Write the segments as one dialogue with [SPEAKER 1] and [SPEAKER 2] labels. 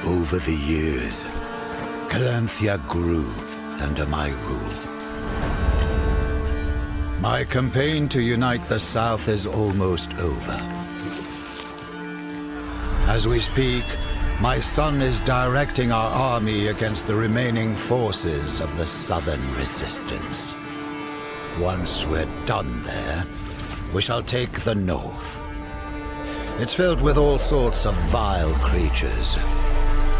[SPEAKER 1] Over the years, Calanthea grew under my rule. My campaign to unite the South is almost over. As we speak, my son is directing our army against the remaining forces of the Southern Resistance. Once we're done there, we shall take the North. It's filled with all sorts of vile creatures,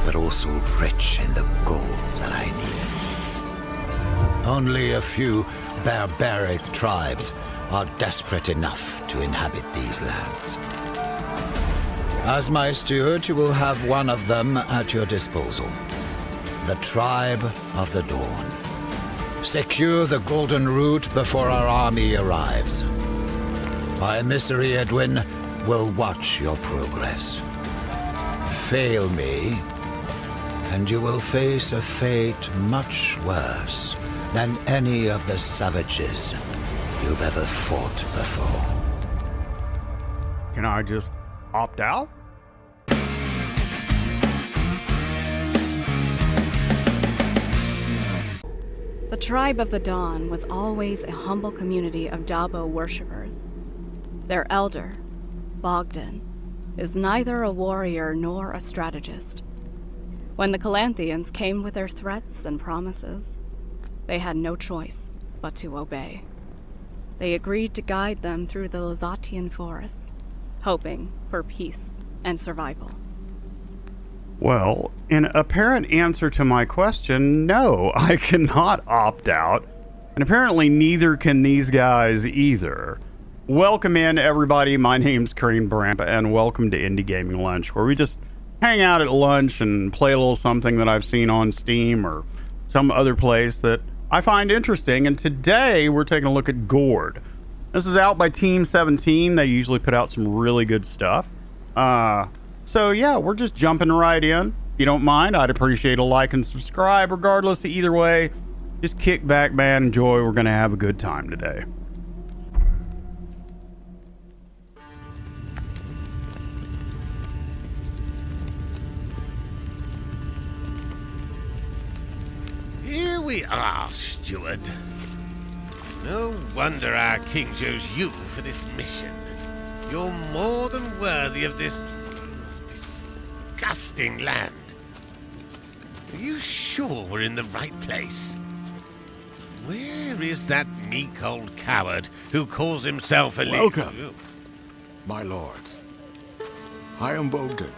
[SPEAKER 1] but also rich in the gold that I need. Only a few barbaric tribes are desperate enough to inhabit these lands. As my steward, you will have one of them at your disposal. The Tribe of the Dawn. Secure the Golden Root before our army arrives. My emissary Edwin will watch your progress. Fail me, and you will face a fate much worse than any of the savages you've ever fought before.
[SPEAKER 2] Can I just opt out?
[SPEAKER 3] The Tribe of the Dawn was always a humble community of Dabo worshippers. Their elder, Bogdan, is neither a warrior nor a strategist. When the Calanthians came with their threats and promises, they had no choice but to obey. They agreed to guide them through the Lazatian forests, hoping for peace and survival.
[SPEAKER 2] Well, in apparent answer to my question, no, I cannot opt out. And apparently neither can these guys either. Welcome in, everybody. My name's Grimdark, and welcome to Indie Gaming Lunch, where we just hang out at lunch and play a little something that I've seen on Steam or some other place that I find interesting. And today we're taking a look at Gord. This is out by Team 17. They usually put out some really good stuff. So yeah, we're just jumping right in. If you don't mind, I'd appreciate a like and subscribe. Regardless of either way, just kick back, man, enjoy. We're going to have a good time today.
[SPEAKER 4] Here we are, steward. No wonder our king chose you for this mission. You're more than worthy of this disgusting land. Are you sure we're in the right place? Where is that meek old coward who calls himself a
[SPEAKER 5] Welcome, my lord. I am Bogdan,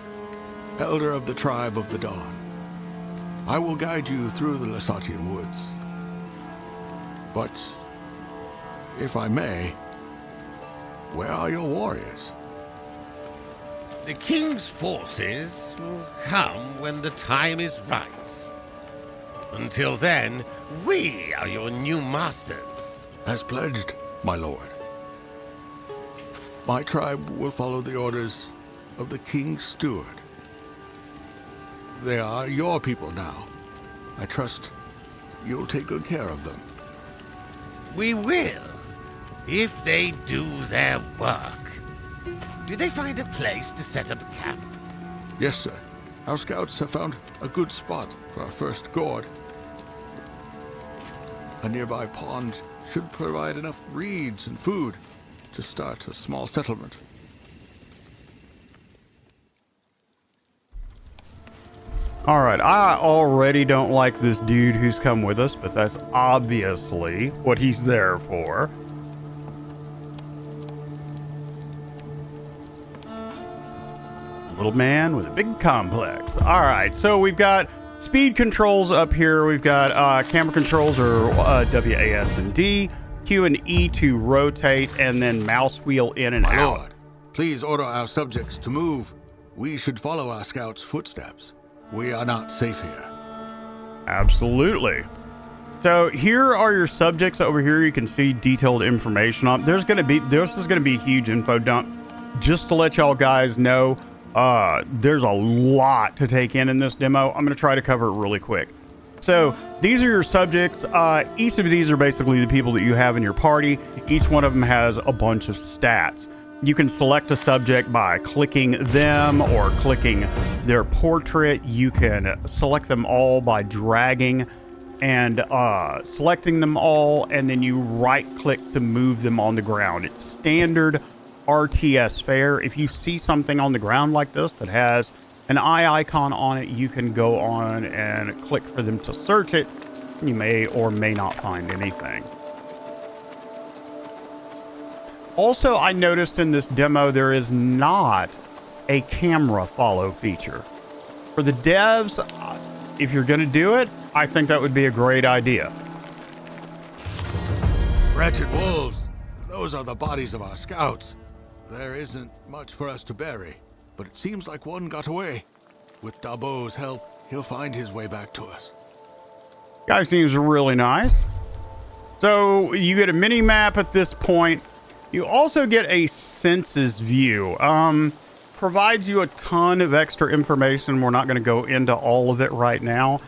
[SPEAKER 5] elder of the Tribe of the Dawn. I will guide you through the Lazatian woods. But, if I may, where are your warriors?
[SPEAKER 4] The king's forces will come when the time is right. Until then, we are your new masters.
[SPEAKER 5] As pledged, my lord. My tribe will follow the orders of the king's steward. They are your people now. I trust you'll take good care of them.
[SPEAKER 4] We will, if they do their work. Did they find a place to set up camp?
[SPEAKER 5] Yes, sir. Our scouts have found a good spot for our first Gord. A nearby pond should provide enough reeds and food to start a small settlement.
[SPEAKER 2] Alright, I already don't like this dude who's come with us, but that's obviously what he's there for. Little man with a big complex. Alright, so we've got speed controls up here. We've got camera controls are WAS and D, Q and E to rotate, and then mouse wheel in and
[SPEAKER 5] My
[SPEAKER 2] out.
[SPEAKER 5] lord, please order our subjects to move. We should follow our scouts' footsteps. We are not safe here.
[SPEAKER 2] Absolutely. So here are your subjects over here. You can see detailed information on. This is going to be a huge info dump. Just to let y'all guys know, there's a lot to take in this demo. I'm going to try to cover it really quick. So these are your subjects. Each of these are basically the people that you have in your party. Each one of them has a bunch of stats. You can select a subject by clicking them or clicking their portrait. You can select them all by dragging and selecting them all, and then you right-click to move them on the ground. It's standard RTS fare. If you see something on the ground like this that has an eye icon on it, you can go on and click for them to search it. You may or may not find anything. Also, I noticed in this demo there is not a camera follow feature. For the devs, if you're going to do it, I think that would be a great idea.
[SPEAKER 5] Wretched wolves! Those are the bodies of our scouts. There isn't much for us to bury, but it seems like one got away. With Dabo's help, he'll find his way back to us.
[SPEAKER 2] Guy seems really nice. So you get a mini map at this point. You also get a census view. Provides you a ton of extra information. We're not going to go into all of it right now.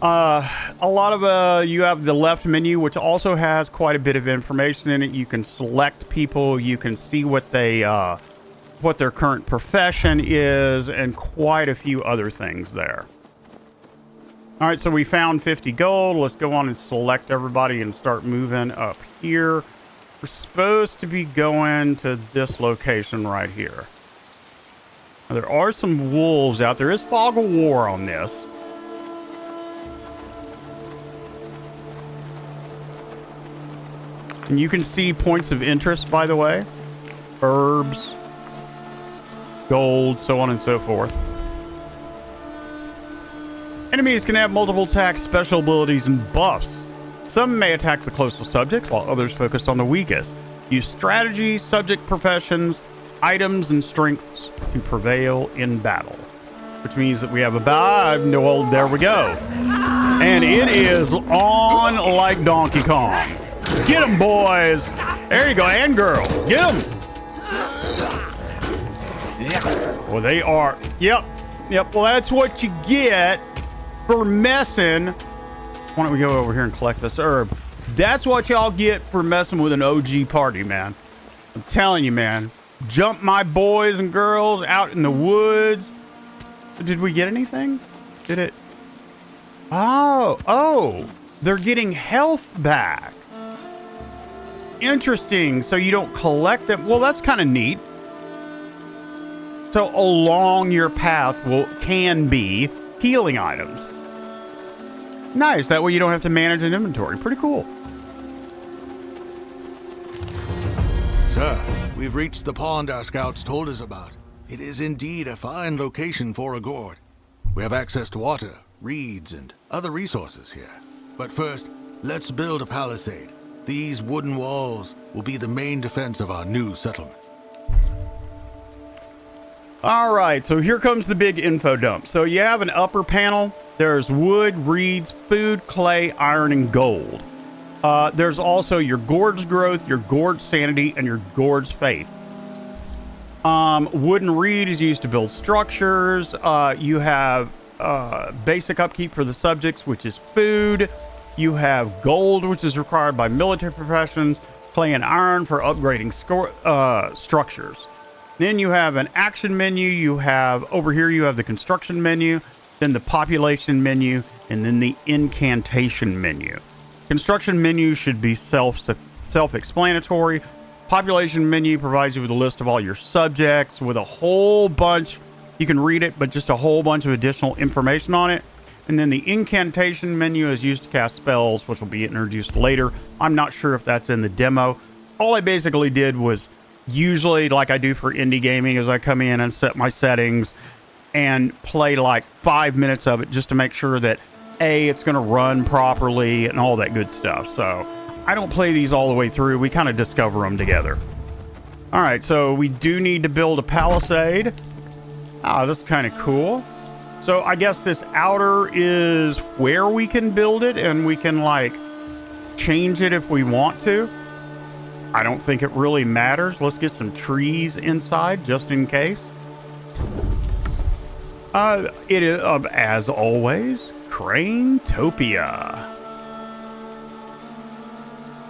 [SPEAKER 2] A lot of you have the left menu, which also has quite a bit of information in it. You can select people. You can see what they what their current profession is, and quite a few other things there. All right, so we found 50 gold. Let's go on and select everybody and start moving up here. We're supposed to be going to this location right here. Now, there are some wolves out there. Is fog of war on this. And you can see points of interest, by the way. Herbs, gold, so on and so forth. Enemies can have multiple attacks, special abilities, and buffs. Some may attack the closest subject, while others focus on the weakest. Use strategy, subject professions, items, and strengths to prevail in battle. Which means that we have well, there we go. And it is on like Donkey Kong. Get them, boys. There you go, and girls. Get them. Well, they are. Yep. Well, that's what you get for messing. Why don't we go over here and collect this herb? That's what y'all get for messing with an OG party, man. I'm telling you, man. Jump my boys and girls out in the woods. Did we get anything? Did it? Oh. They're getting health back. Interesting. So you don't collect them. Well, that's kind of neat. So along your path can be healing items. Nice. That way you don't have to manage an inventory. Pretty cool.
[SPEAKER 5] Sir, we've reached the pond our scouts told us about. It is indeed a fine location for a Gord. We have access to water, reeds, and other resources here. But first, let's build a palisade. These wooden walls will be the main defense of our new settlement.
[SPEAKER 2] All right, so here comes the big info dump. So you have an upper panel. There's wood, reeds, food, clay, iron, and gold. There's also your Gord's growth, your Gord's sanity, and your Gord's faith. Wood and reed is used to build structures. You have basic upkeep for the subjects, which is food. You have gold, which is required by military professions. Clay and iron for upgrading structures. Then you have an action menu. You have over here, you have the construction menu, then the population menu, and then the incantation menu. Construction menu should be self-explanatory. Population menu provides you with a list of all your subjects with a whole bunch. You can read it, but just a whole bunch of additional information on it. And then the incantation menu is used to cast spells, which will be introduced later. I'm not sure if that's in the demo. All I basically did was, usually like I do for indie gaming, is I come in and set my settings and play like 5 minutes of it just to make sure that it's going to run properly and all that good stuff. So I don't play these all the way through. We kind of discover them together. All right, so we do need to build a palisade. That's kind of cool. So I guess this outer is where we can build it, and we can like change it if we want to. I don't think it really matters. Let's get some trees inside just in case. It is, as always, Cranetopia.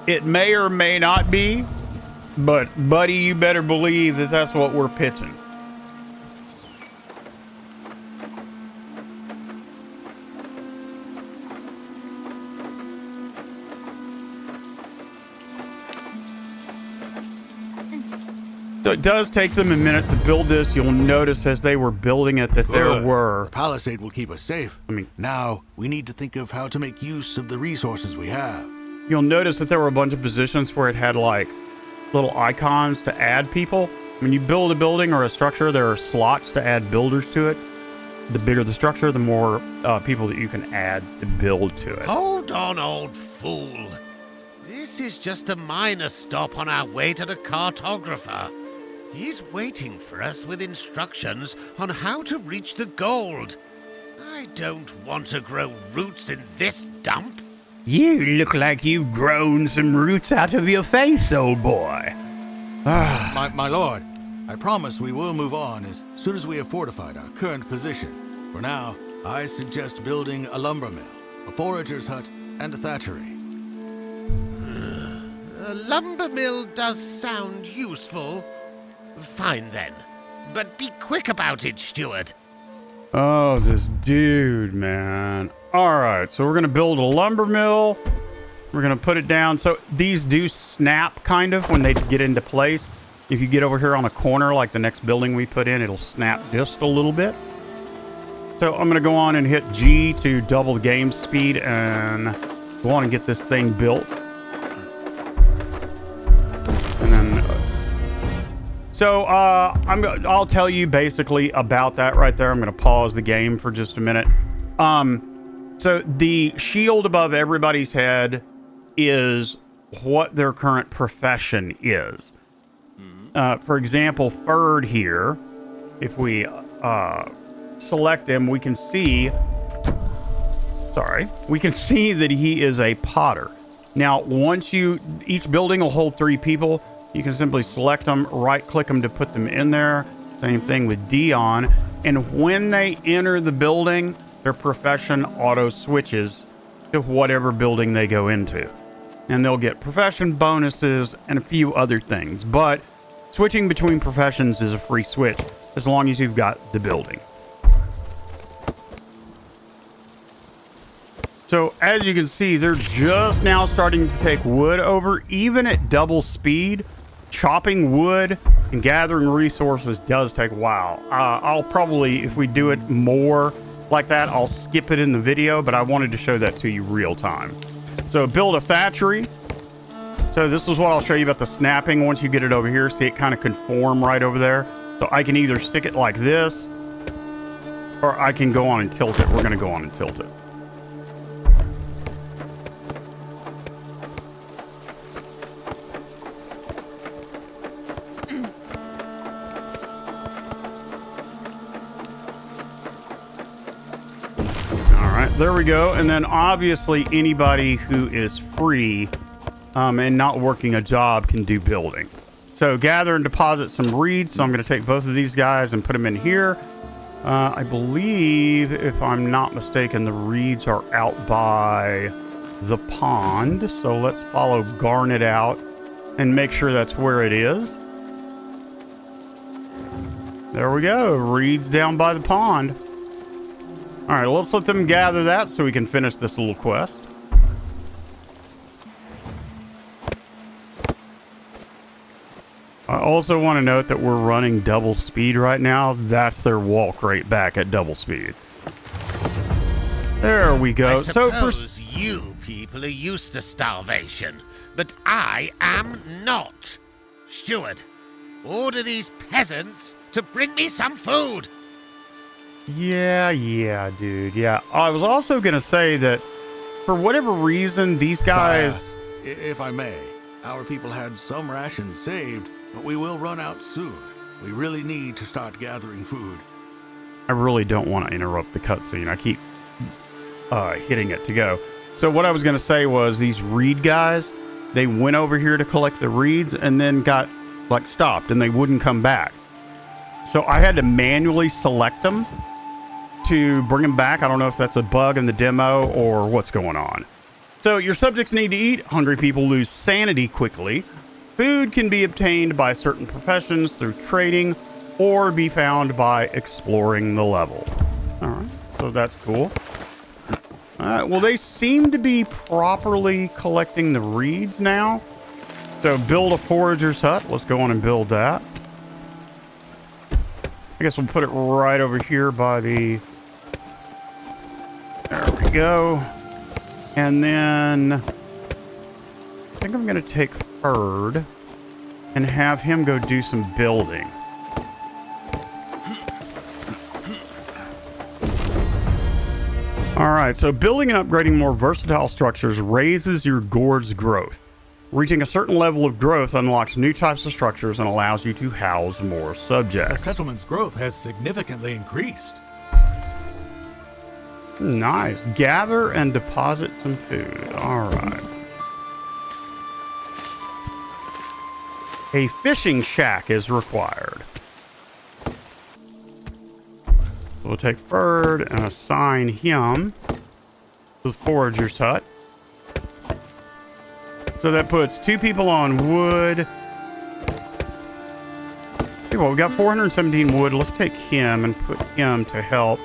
[SPEAKER 2] It may or may not be But, buddy, you better believe that that's what we're pitching. So it does take them a minute to build this. You'll notice as they were building it that there were...
[SPEAKER 5] The palisade will keep us safe. Now, we need to think of how to make use of the resources we have.
[SPEAKER 2] You'll notice that there were a bunch of positions where it had, like, little icons to add people. When you build a building or a structure, there are slots to add builders to it. The bigger the structure, the more people that you can add to build to it.
[SPEAKER 4] Hold on, old fool. This is just a minor stop on our way to the cartographer. He's waiting for us with instructions on how to reach the gold. I don't want to grow roots in this dump.
[SPEAKER 2] You look like you've grown some roots out of your face, old boy.
[SPEAKER 5] My lord, I promise we will move on as soon as we have fortified our current position. For now, I suggest building a lumber mill, a forager's hut, and a thatchery.
[SPEAKER 4] A lumber mill does sound useful. Fine then, but be quick about it, Steward.
[SPEAKER 2] Oh, this dude, man. All right, so we're going to build a lumber mill. We're going to put it down. So these do snap kind of when they get into place. If you get over here on a corner, like the next building we put in, it'll snap just a little bit. So I'm going to go on and hit G to double the game speed and go on and get this thing built. And then... So, I'll tell you basically about that right there. I'm going to pause the game for just a minute. So the shield above everybody's head is what their current profession is. For example, Ferd here, if we select him, we can see that he is a potter. Now, each building will hold 3 people. You can simply select them, right-click them to put them in there. Same thing with Dion. And when they enter the building, their profession auto-switches to whatever building they go into. And they'll get profession bonuses and a few other things. But switching between professions is a free switch, as long as you've got the building. So, as you can see, they're just now starting to take wood over, even at double speed. Chopping wood and gathering resources does take a while. I'll probably, if we do it more like that, I'll skip it in the video, but I wanted to show that to you real time. So build a thatchery. So this is what I'll show you about the snapping once you get it over here. See it kind of conform right over there. So I can either stick it like this, or I can go on and tilt it. We're going to go on and tilt it. There we go. And then obviously anybody who is free and not working a job can do building. So gather and deposit some reeds. So I'm going to take both of these guys and put them in here. I believe, if I'm not mistaken, the reeds are out by the pond. So let's follow Garnet out and make sure that's where it is. There we go. Reeds down by the pond. All right, let's let them gather that so we can finish this little quest. I also want to note that we're running double speed right now. That's their walk rate back at double speed. There we go.
[SPEAKER 4] I suppose you people are used to starvation, but I am not. Steward, order these peasants to bring me some food.
[SPEAKER 2] Yeah, dude. Yeah. I was also going to say that for whatever reason, these guys...
[SPEAKER 5] If I may, our people had some rations saved, but we will run out soon. We really need to start gathering food.
[SPEAKER 2] I really don't want to interrupt the cutscene. I keep hitting it to go. So what I was going to say was these reed guys, they went over here to collect the reeds and then got stopped and they wouldn't come back. So I had to manually select them to bring them back. I don't know if that's a bug in the demo or what's going on. So your subjects need to eat. Hungry people lose sanity quickly. Food can be obtained by certain professions through trading or be found by exploring the level. All right, so that's cool. All right, well, they seem to be properly collecting the reeds now. So build a forager's hut. Let's go on and build that. I guess we'll put it right over here by the... There we go. And then I think I'm going to take Ferd and have him go do some building. All right, so building and upgrading more versatile structures raises your Gord's growth. Reaching a certain level of growth unlocks new types of structures and allows you to house more
[SPEAKER 6] The
[SPEAKER 2] subjects.
[SPEAKER 6] settlement's growth has significantly increased.
[SPEAKER 2] Nice. Gather and deposit some food. All right. A fishing shack is required. We'll take Ferd and assign him to the forager's hut. So that puts 2 people on wood. Okay, well, we got 417 wood. Let's take him and put him to help.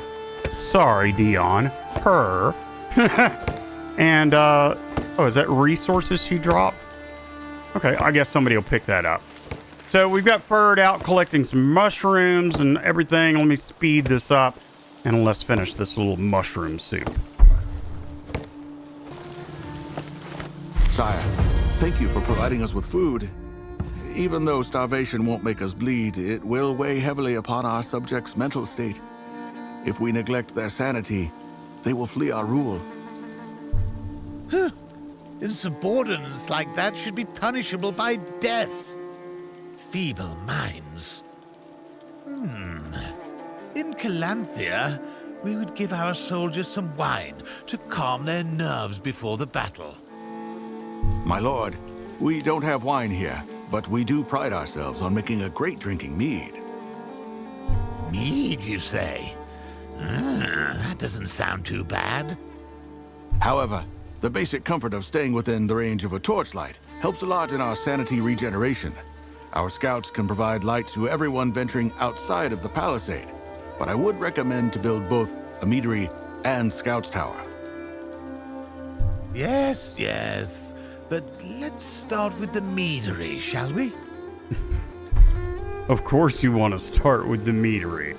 [SPEAKER 2] Sorry, Dion. Her. And, oh, is that resources she dropped? Okay, I guess somebody will pick that up. So we've got Ferd out collecting some mushrooms and everything. Let me speed this up and let's finish this little mushroom soup.
[SPEAKER 5] Sire, thank you for providing us with food. Even though starvation won't make us bleed, it will weigh heavily upon our subjects' mental state. If we neglect their sanity, they will flee our rule.
[SPEAKER 4] Insubordinance like that should be punishable by death. Feeble minds. In Calanthea, we would give our soldiers some wine to calm their nerves before the battle.
[SPEAKER 5] My lord, we don't have wine here, but we do pride ourselves on making a great drinking mead.
[SPEAKER 4] Mead, you say? That doesn't sound too bad.
[SPEAKER 5] However, the basic comfort of staying within the range of a torchlight helps a lot in our sanity regeneration. Our scouts can provide light to everyone venturing outside of the palisade, but I would recommend to build both a meadery and scouts tower.
[SPEAKER 4] Yes, yes. But let's start with the meadery, shall we?
[SPEAKER 2] Of course you want to start with the meadery.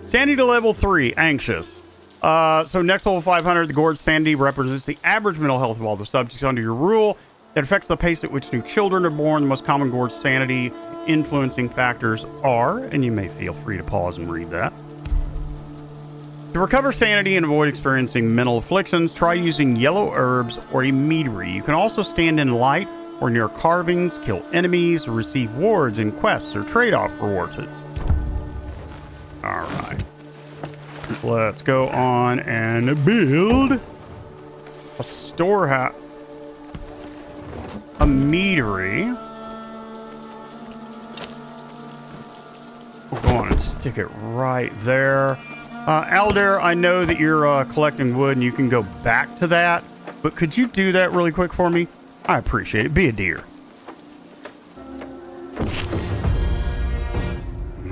[SPEAKER 2] Sanity to level 3, anxious. So next level 500, the Gord's sanity represents the average mental health of all the subjects under your rule. It affects the pace at which new children are born. The most common Gord's sanity influencing factors are, and you may feel free to pause and read that. To recover sanity and avoid experiencing mental afflictions, try using yellow herbs or a meadery. You can also stand in light or near carvings, kill enemies, receive wards in quests or trade-off rewards. All right. Let's go on and build a storehouse, a meadery. We'll go on and stick it right there. Alder, I know that you're collecting wood and you can go back to that, but could you do that really quick for me? I appreciate it. Be a dear.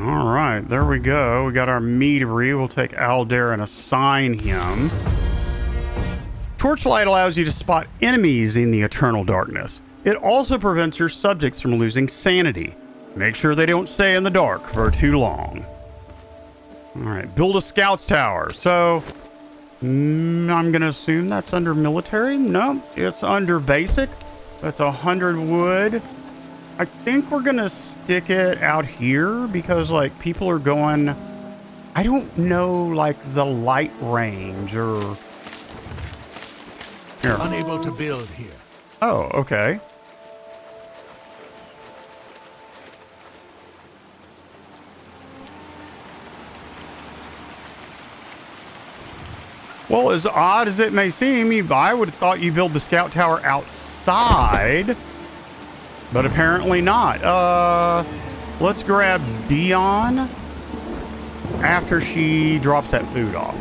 [SPEAKER 2] All right, there we go. We got our meadery. We'll take Alder and assign him. Torchlight allows you to spot enemies in the eternal darkness. It also prevents your subjects from losing sanity. Make sure they don't stay in the dark for too long. All right, build a scouts tower. So, I'm going to assume that's under military. No, it's under basic. That's 100 wood. I think we're going to stick it out here because, like, people are going... I don't know, like, the light range or... Here.
[SPEAKER 6] Unable to build here.
[SPEAKER 2] Oh, okay. Well, as odd as it may seem, I would have thought you build the scout tower outside, but apparently not. Let's grab Dion after she drops that food off.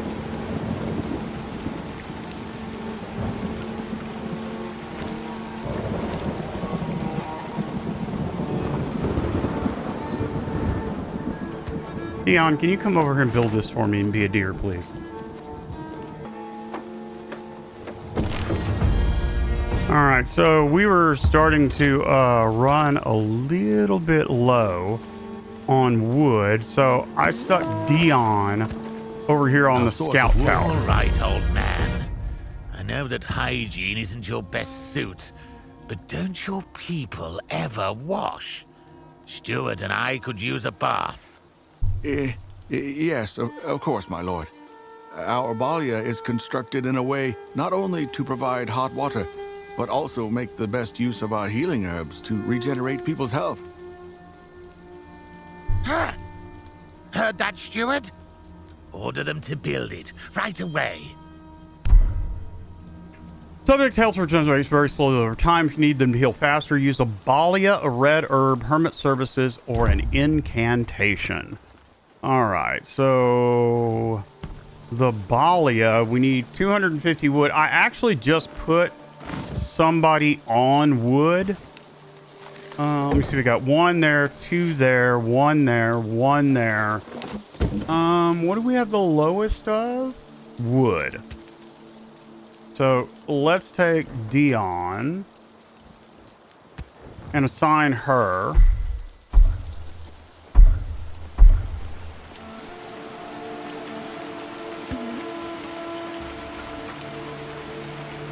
[SPEAKER 2] Dion, can you come over here and build this for me and be a deer, please? Alright, so we were starting to run a little bit low on wood, so I stuck Dion over here on the scout tower.
[SPEAKER 4] All right, old man. I know that hygiene isn't your best suit, but don't your people ever wash? Stuart and I could use a bath.
[SPEAKER 5] Yes, of course, my lord. Our balia is constructed in a way not only to provide hot water, but also make the best use of our healing herbs to regenerate people's health.
[SPEAKER 4] Huh? Heard that, Stuart? Order them to build it right away.
[SPEAKER 2] Subject's health regenerates very slowly over time. If you need them to heal faster, use a balia, a red herb, hermit services, or an incantation. Alright, so the balia, we need 250 wood. I actually just put somebody on wood. Let me see, we got one there, two there, one there, one there. What do we have the lowest of? Wood. So let's take Dion and assign her.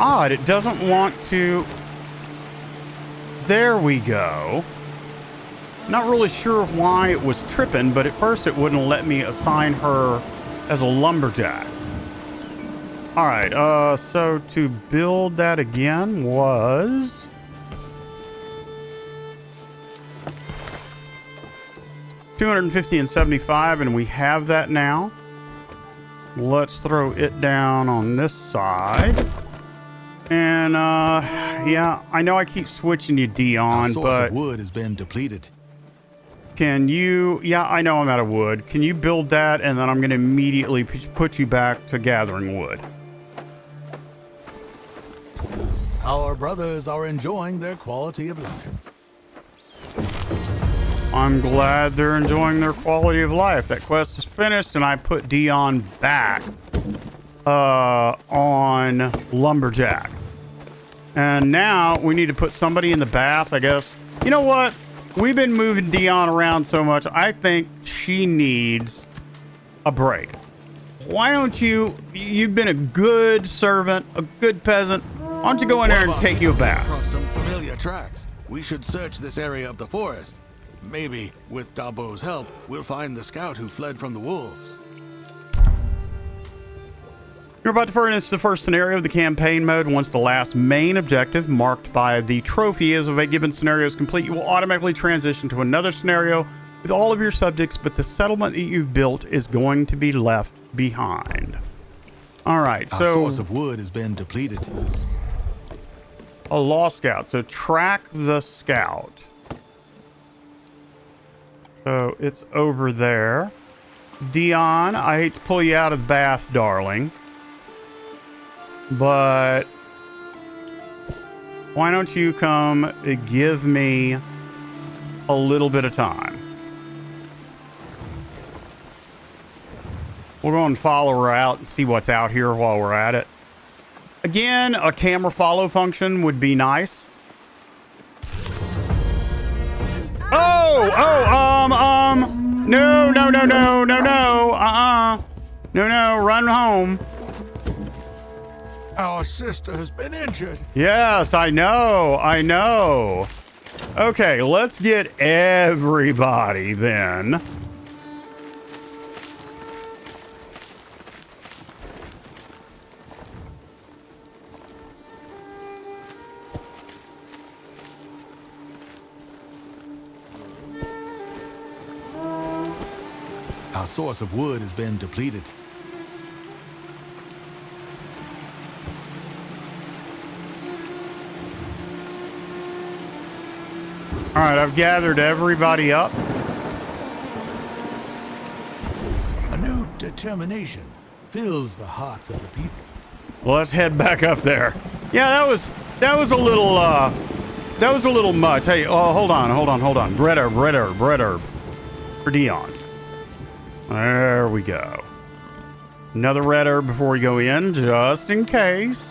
[SPEAKER 2] Odd, it doesn't want to. There we go. Not really sure why it was tripping, but at first it wouldn't let me assign her as a lumberjack. Alright, so to build that again was... $250 and $75, and we have that now. Let's throw it down on this side. And, yeah, I know I keep switching you, Dion,
[SPEAKER 6] Our source of wood has been depleted.
[SPEAKER 2] Can you... Yeah, I know I'm out of wood. Can you build that, and then I'm going to immediately put you back to gathering wood.
[SPEAKER 6] Our brothers are enjoying their quality of life.
[SPEAKER 2] I'm glad they're enjoying their quality of life. That quest is finished, and I put Dion back on Lumberjack. And now we need to put somebody in the bath, I guess. You know what? We've been moving Dion around so much, I think she needs a break. Why don't you've been a good servant, a good peasant. Why don't you go in there and take you a bath?
[SPEAKER 5] Across some familiar tracks. We should search this area of the forest. Maybe, with Dabo's help, we'll find the scout who fled from the wolves.
[SPEAKER 2] You're about to furnish the first scenario of the campaign mode. Once the last main objective, marked by the trophy, is of a given scenario is complete, you will automatically transition to another scenario with all of your subjects, but the settlement that you've built is going to be left behind. All right,
[SPEAKER 6] Our
[SPEAKER 2] so...
[SPEAKER 6] source of wood has been depleted.
[SPEAKER 2] A lost scout. So track the scout. So it's over there. Dion, I hate to pull you out of the bath, darling. But why don't you come give me a little bit of time? We'll go and follow her out and see what's out here while we're at it. Again, a camera follow function would be nice. No, run home.
[SPEAKER 5] Our sister has been injured.
[SPEAKER 2] Yes, I know. Okay, let's get everybody then.
[SPEAKER 6] Our source of wood has been depleted.
[SPEAKER 2] All right, I've gathered everybody up.
[SPEAKER 6] A new determination fills the hearts of the people.
[SPEAKER 2] Well, let's head back up there. Yeah, that was a little much. Hey, hold on. Red herb for Dion. There we go. Another red herb before we go in, just in case.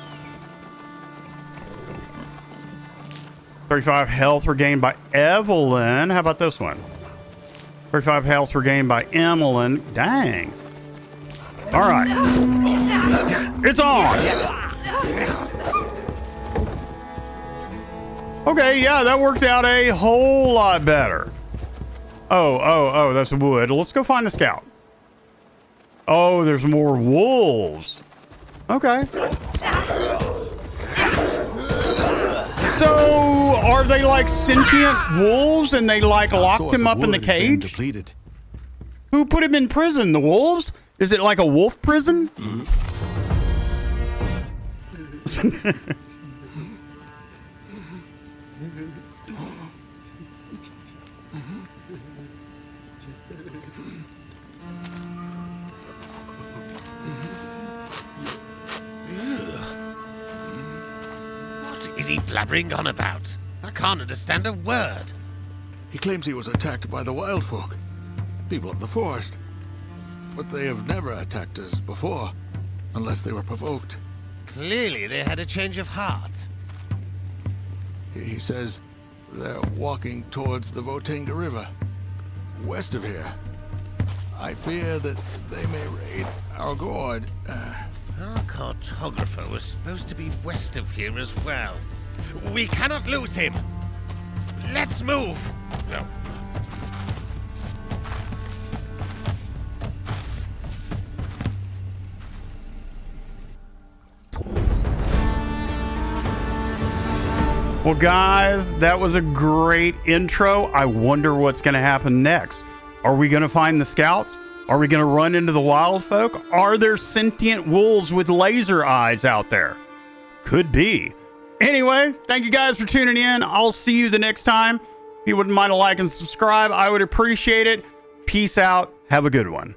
[SPEAKER 2] 35 health regained by Evelyn. How about this one? 35 health regained by Emmeline. Dang. All right. It's on. Okay, yeah, that worked out a whole lot better. Oh, that's wood. Let's go find the scout. Oh, there's more wolves. Okay. So, are they like sentient wolves and they like locked him up in the cage?
[SPEAKER 5] Depleted.
[SPEAKER 2] Who put him in prison? The wolves? Is it like a wolf prison?
[SPEAKER 4] What is he blabbering on about? I can't understand a word.
[SPEAKER 5] He claims he was attacked by the wild folk, people of the forest. But they have never attacked us before, unless they were provoked.
[SPEAKER 4] Clearly they had a change of heart.
[SPEAKER 5] He says they're walking towards the Votinga River, west of here. I fear that they may raid our Gord.
[SPEAKER 4] Our cartographer was supposed to be west of here as well. We cannot lose him. Let's move. No.
[SPEAKER 2] Well, guys, that was a great intro. I wonder what's going to happen next. Are we going to find the scouts? Are we going to run into the wild folk? Are there sentient wolves with laser eyes out there? Could be. Anyway, thank you guys for tuning in. I'll see you the next time. If you wouldn't mind a like and subscribe, I would appreciate it. Peace out. Have a good one.